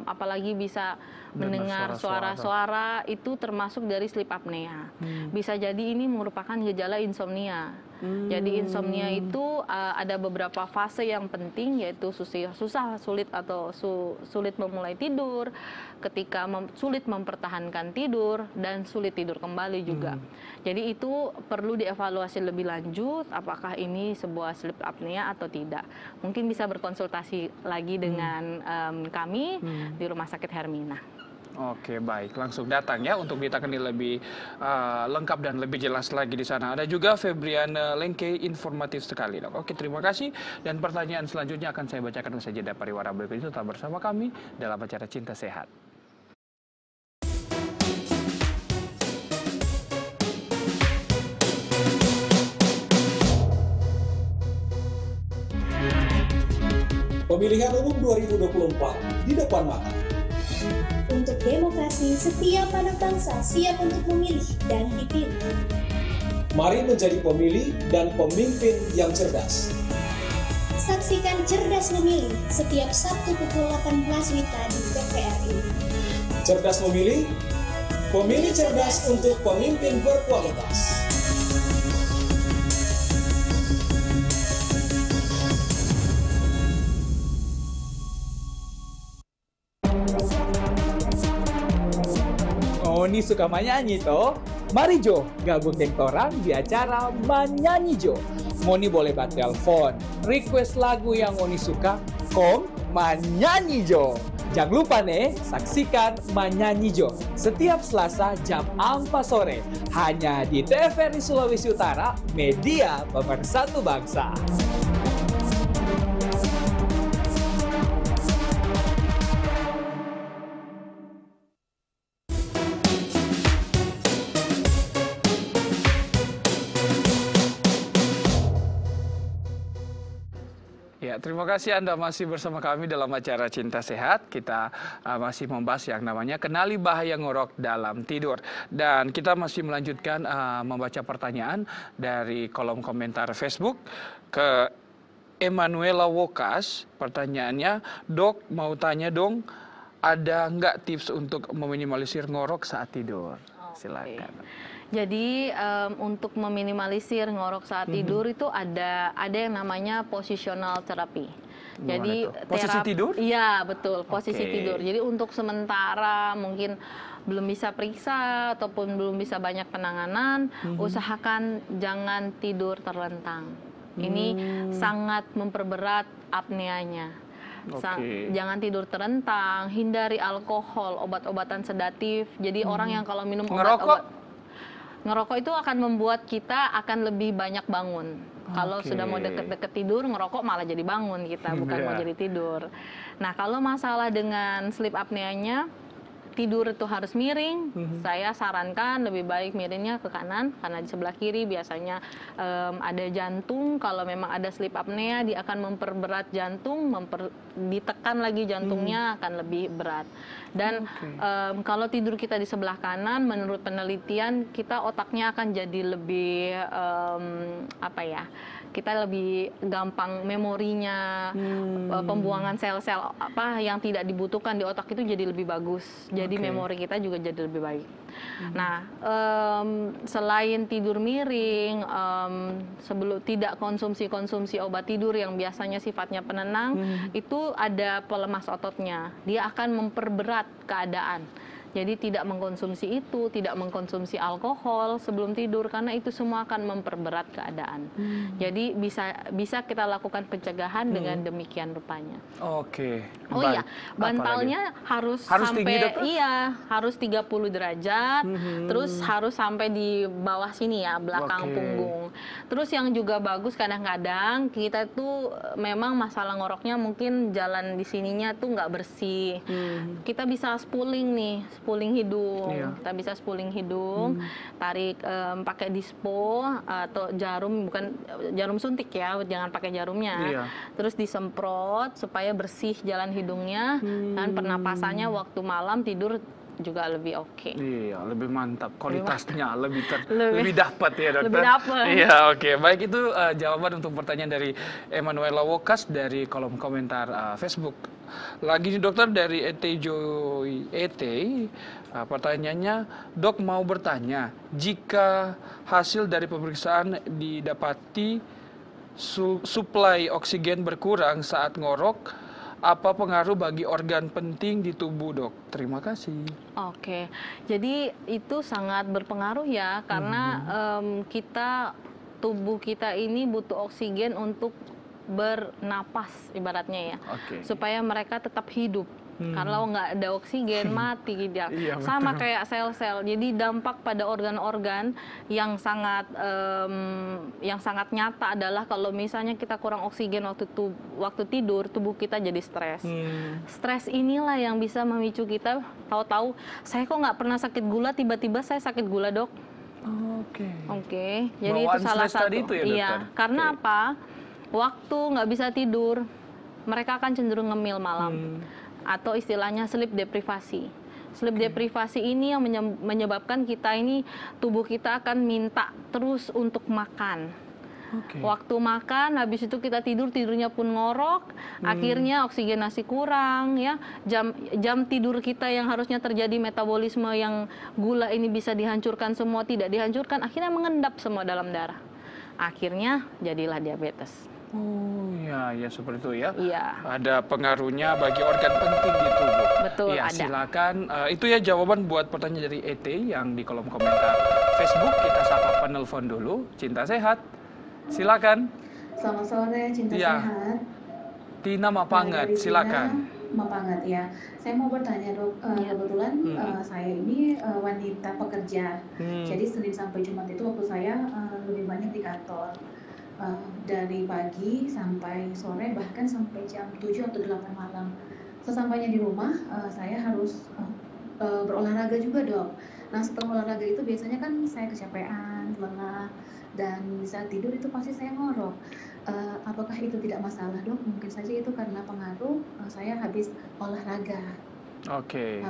apalagi bisa mendengar suara-suara itu termasuk dari sleep apnea. Bisa jadi ini merupakan gejala insomnia. Jadi insomnia itu ada beberapa fase yang penting, yaitu sulit atau sulit memulai tidur, ketika sulit mempertahankan tidur, dan sulit tidur kembali juga. Jadi itu perlu dievaluasi lebih lanjut, apakah ini sebuah sleep apnea atau tidak. Mungkin bisa berkonsultasi lagi dengan kami di Rumah Sakit Hermina. Oke, baik. Langsung datang ya untuk ditangani lebih lengkap dan lebih jelas lagi di sana. Ada juga Febriana Lengke, informatif sekali, dok. Oke, terima kasih. Dan pertanyaan selanjutnya akan saya bacakan usai jeda pariwara berikut itu. Tetap bersama kami dalam acara Cinta Sehat. Pemilihan umum 2024 di depan mata. Untuk demokrasi, setiap anak bangsa siap untuk memilih dan dipilih. Mari menjadi pemilih dan pemimpin yang cerdas. Saksikan Cerdas Memilih setiap Sabtu pukul 18 WITA di TVRI. Cerdas memilih, pemilih cerdas untuk pemimpin berkualitas. Moni suka menyanyi toh? Mari Jo, gabung dengan orang di acara Menyanyi Jo. Moni boleh buat telepon, request lagu yang Moni suka, Menyanyi Jo. Jangan lupa nih, saksikan Menyanyi Jo setiap Selasa jam 4 sore. Hanya di TVRI Sulawesi Utara, media pemersatu bangsa. Ya, terima kasih Anda masih bersama kami dalam acara Cinta Sehat. Kita masih membahas yang namanya kenali bahaya ngorok dalam tidur. Dan kita masih melanjutkan membaca pertanyaan dari kolom komentar Facebook ke Emanuela Wokas. Pertanyaannya, Dok mau tanya dong, ada nggak tips untuk meminimalisir ngorok saat tidur? Silakan. Jadi untuk meminimalisir ngorok saat tidur itu ada yang namanya positional therapy. Jadi posisi tidur? Iya, betul, posisi tidur. Jadi untuk sementara mungkin belum bisa periksa ataupun belum bisa banyak penanganan, usahakan jangan tidur terlentang. Ini sangat memperberat apneanya. Jangan tidur terlentang, hindari alkohol, obat-obatan sedatif. Jadi orang yang kalau minum obat-obat ngerokok itu akan membuat kita akan lebih banyak bangun. Kalau sudah mau deket-deket tidur, ngerokok malah jadi bangun kita, bukan mau jadi tidur. Nah, kalau masalah dengan sleep apneanya, tidur itu harus miring. Saya sarankan lebih baik miringnya ke kanan, karena di sebelah kiri biasanya ada jantung. Kalau memang ada sleep apnea, dia akan memperberat jantung, ditekan lagi jantungnya akan lebih berat. Dan kalau tidur kita di sebelah kanan, menurut penelitian kita otaknya akan jadi lebih kita lebih gampang memorinya, pembuangan sel-sel yang tidak dibutuhkan di otak itu jadi lebih bagus. Jadi memori kita juga jadi lebih baik. Nah, selain tidur miring, sebelum tidak konsumsi obat tidur yang biasanya sifatnya penenang, itu ada pelemas ototnya. Dia akan memperberat keadaan. Jadi tidak mengkonsumsi itu, tidak mengkonsumsi alkohol sebelum tidur, karena itu semua akan memperberat keadaan. Jadi bisa kita lakukan pencegahan dengan demikian rupanya. Oke. Oh iya, bantalnya harus sampai harus 30 derajat, terus harus sampai di bawah sini ya, belakang punggung. Terus yang juga bagus kadang-kadang kita tuh memang masalah ngoroknya mungkin jalan di sininya tuh nggak bersih. Kita bisa spooling nih. spooling hidung. Kita bisa spooling hidung, tarik pakai dispo atau jarum, bukan jarum suntik ya, jangan pakai jarumnya. Terus disemprot supaya bersih jalan hidungnya, dan pernapasannya waktu malam tidur juga lebih oke. Iya, lebih mantap kualitasnya, lebih dapat ya dokter. Lebih dapat. Iya, oke. Baik, itu jawaban untuk pertanyaan dari Emanuela Wokas dari kolom komentar Facebook. Lagi nih dokter dari Joy pertanyaannya, dok mau bertanya, jika hasil dari pemeriksaan didapati suplai oksigen berkurang saat ngorok, apa pengaruh bagi organ penting di tubuh, dok? Terima kasih. Oke, jadi itu sangat berpengaruh ya, karena tubuh kita ini butuh oksigen untuk bernapas ibaratnya ya, supaya mereka tetap hidup. Kalau nggak ada oksigen mati dia. Sama kayak sel-sel. Jadi dampak pada organ-organ yang sangat nyata adalah kalau misalnya kita kurang oksigen waktu tidur, tubuh kita jadi stres. Stres inilah yang bisa memicu kita tahu-tahu saya kok nggak pernah sakit gula, tiba-tiba saya sakit gula, dok. Oke. Jadi itu salah satu. Itu ya, iya. Karena apa? Waktu nggak bisa tidur, mereka akan cenderung ngemil malam. Atau istilahnya sleep deprivasi. Sleep deprivasi ini yang menyebabkan kita ini, tubuh kita akan minta terus untuk makan. Waktu makan, habis itu kita tidurnya pun ngorok, akhirnya oksigenasi kurang ya. Jam tidur kita yang harusnya terjadi metabolisme yang gula ini bisa dihancurkan semua, tidak dihancurkan, akhirnya mengendap semua dalam darah. Akhirnya jadilah diabetes. Oh ya seperti itu ya. Iya. Ada pengaruhnya bagi organ penting di tubuh. Betul, ya, ada. Silakan. Itu ya jawaban buat pertanyaan dari ET yang di kolom komentar Facebook. Kita sapa penelpon dulu. Cinta Sehat. Silakan. Selamat sore, Cinta Sehat. Tina Mapangat, silakan. Mapangat ya. Saya mau bertanya, dok. Kebetulan saya ini wanita pekerja. Jadi Senin sampai Jumat itu waktu saya lebih banyak di kantor. Dari pagi sampai sore, bahkan sampai jam 7 atau 8 malam. Sesampainya di rumah, saya harus berolahraga juga, dok. Nah, setelah olahraga itu biasanya kan saya kecapean, lelah, dan saat tidur itu pasti saya ngorok. Apakah itu tidak masalah, dok? Mungkin saja itu karena pengaruh saya habis olahraga.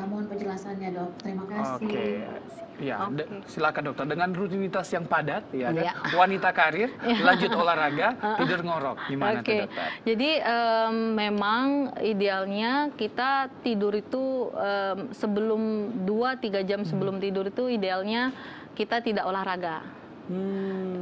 Mohon penjelasannya, dok. Terima kasih. Ya, silakan dokter. Dengan rutinitas yang padat, ya kan? Wanita karir, lanjut olahraga, tidur ngorok, gimana tuh, dokter? Jadi memang idealnya kita tidur itu sebelum 2-3 jam sebelum tidur itu idealnya kita tidak olahraga.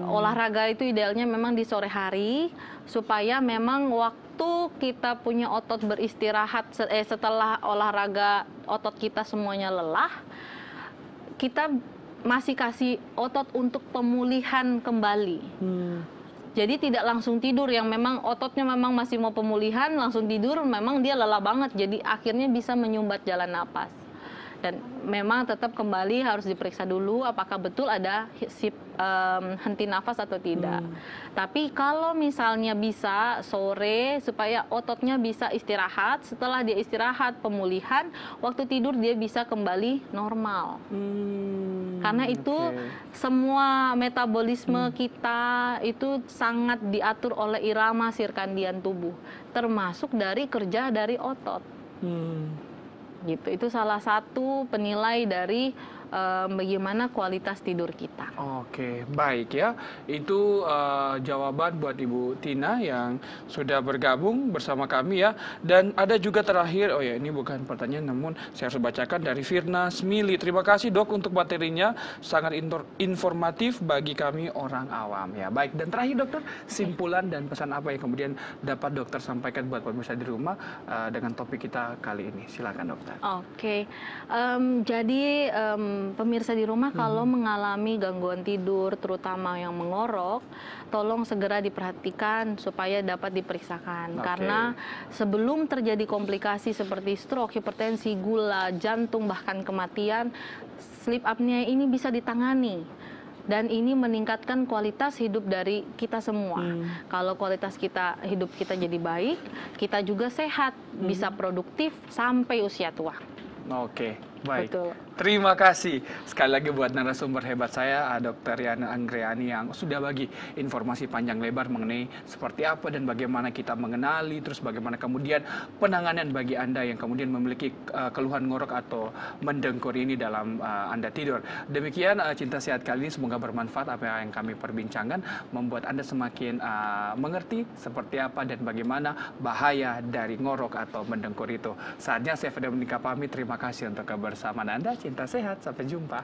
Olahraga itu idealnya memang di sore hari, supaya memang waktu kita punya otot beristirahat setelah olahraga, otot kita semuanya lelah, kita masih kasih otot untuk pemulihan kembali. Jadi tidak langsung tidur, yang memang ototnya memang masih mau pemulihan, langsung tidur memang dia lelah banget, jadi akhirnya bisa menyumbat jalan napas. Dan memang tetap kembali harus diperiksa dulu apakah betul ada henti nafas atau tidak. Tapi kalau misalnya bisa sore supaya ototnya bisa istirahat, setelah dia istirahat pemulihan, waktu tidur dia bisa kembali normal. Karena itu semua metabolisme kita itu sangat diatur oleh irama sirkandian tubuh, termasuk dari kerja dari otot. Gitu. Itu salah satu penilai dari bagaimana kualitas tidur kita. Oke, baik ya. Itu jawaban buat Ibu Tina yang sudah bergabung bersama kami ya. Dan ada juga terakhir, ini bukan pertanyaan namun saya harus bacakan dari Firna Smili. Terima kasih, dok, untuk materinya, sangat informatif bagi kami orang awam ya. Baik, dan terakhir dokter, simpulan dan pesan apa yang kemudian dapat dokter sampaikan buat pemirsa di rumah dengan topik kita kali ini. Silakan dokter. Oke. Jadi pemirsa di rumah kalau mengalami gangguan tidur, terutama yang mengorok, tolong segera diperhatikan supaya dapat diperiksakan. Karena sebelum terjadi komplikasi seperti stroke, hipertensi, gula, jantung, bahkan kematian, sleep apnea ini bisa ditangani. Dan ini meningkatkan kualitas hidup dari kita semua. Kalau kualitas hidup kita jadi baik, kita juga sehat, bisa produktif sampai usia tua. Oke, Baik. Betul. Terima kasih sekali lagi buat narasumber hebat saya, Dr. Yana Anggriani, yang sudah bagi informasi panjang lebar mengenai seperti apa dan bagaimana kita mengenali, terus bagaimana kemudian penanganan bagi Anda yang kemudian memiliki keluhan ngorok atau mendengkur ini dalam Anda tidur. Demikian Cinta Sehat kali ini, semoga bermanfaat apa yang kami perbincangkan, membuat Anda semakin mengerti seperti apa dan bagaimana bahaya dari ngorok atau mendengkur itu. Saatnya saya Firdan Monika pamit, terima kasih untuk kebersamaan Anda. Cinta Sehat, sampai jumpa.